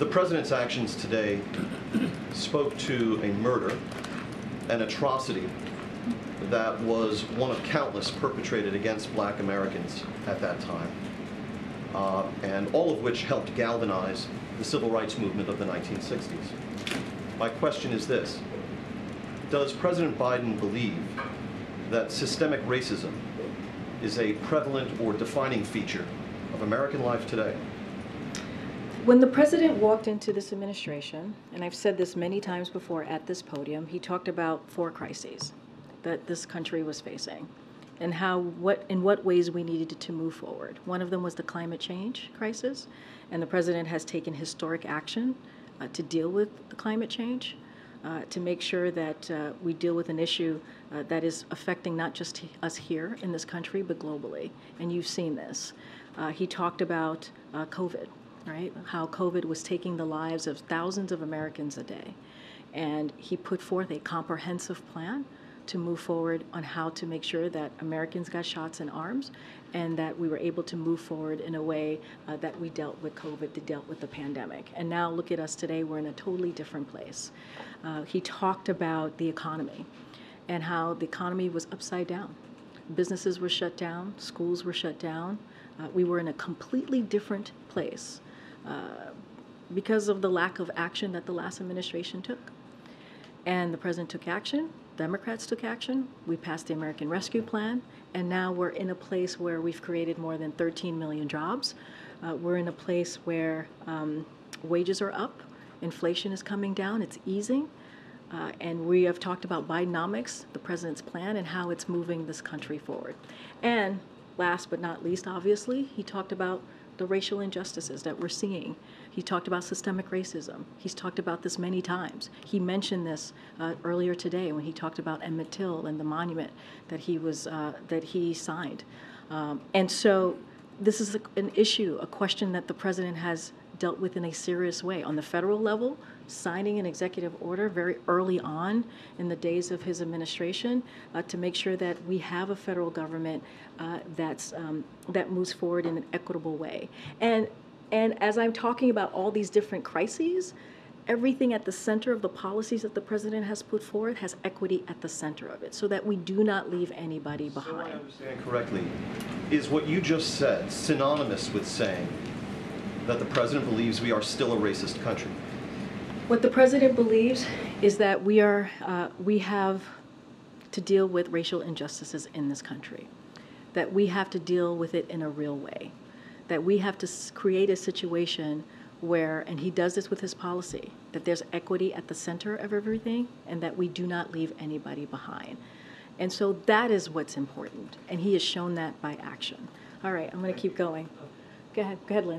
The president's actions today spoke to a murder, an atrocity that was one of countless perpetrated against black Americans at that time, and all of which helped galvanize the civil rights movement of the 1960s. My question is this: does President Biden believe that systemic racism is a prevalent or defining feature of American life today? When the president walked into this administration, and I've said this many times before at this podium, he talked about 4 crises that this country was facing and in what ways we needed to move forward. One of them was the climate change crisis, and the president has taken historic action to deal with the climate change, to make sure that we deal with an issue that is affecting not just us here in this country, but globally. And you've seen this. He talked about COVID, right? How COVID was taking the lives of thousands of Americans a day. And he put forth a comprehensive plan to move forward on how to make sure that Americans got shots in arms and that we were able to move forward in a way that we dealt with COVID, that dealt with the pandemic. And now look at us today, we're in a totally different place. He talked about the economy and how the economy was upside down. Businesses were shut down, schools were shut down. We were in a completely different place because of the lack of action that the last administration took. And the president took action, Democrats took action, we passed the American Rescue Plan, and now we're in a place where we've created more than 13 million jobs. We're in a place where wages are up, inflation is coming down, it's easing, and we have talked about Bidenomics, the president's plan, and how it's moving this country forward. And last but not least, obviously, he talked about the racial injustices that we're seeing. He talked about systemic racism. He's talked about this many times. He mentioned this earlier today when he talked about Emmett Till and the monument that he signed. And so this is an issue, a question that the president has dealt with in a serious way. On the federal level, signing an executive order very early on in the days of his administration to make sure that we have a federal government that moves forward in an equitable way. And as I'm talking about all these different crises, everything at the center of the policies that the president has put forward has equity at the center of it, so that we do not leave anybody behind. So I understand correctly, is what you just said synonymous with saying that the president believes we are still a racist country? What the president believes is that we have to deal with racial injustices in this country, that we have to deal with it in a real way, that we have to create a situation where, and he does this with his policy, that there's equity at the center of everything and that we do not leave anybody behind. And so that is what's important, and he has shown that by action. All right, I'm going to keep going. Go ahead, Lynn.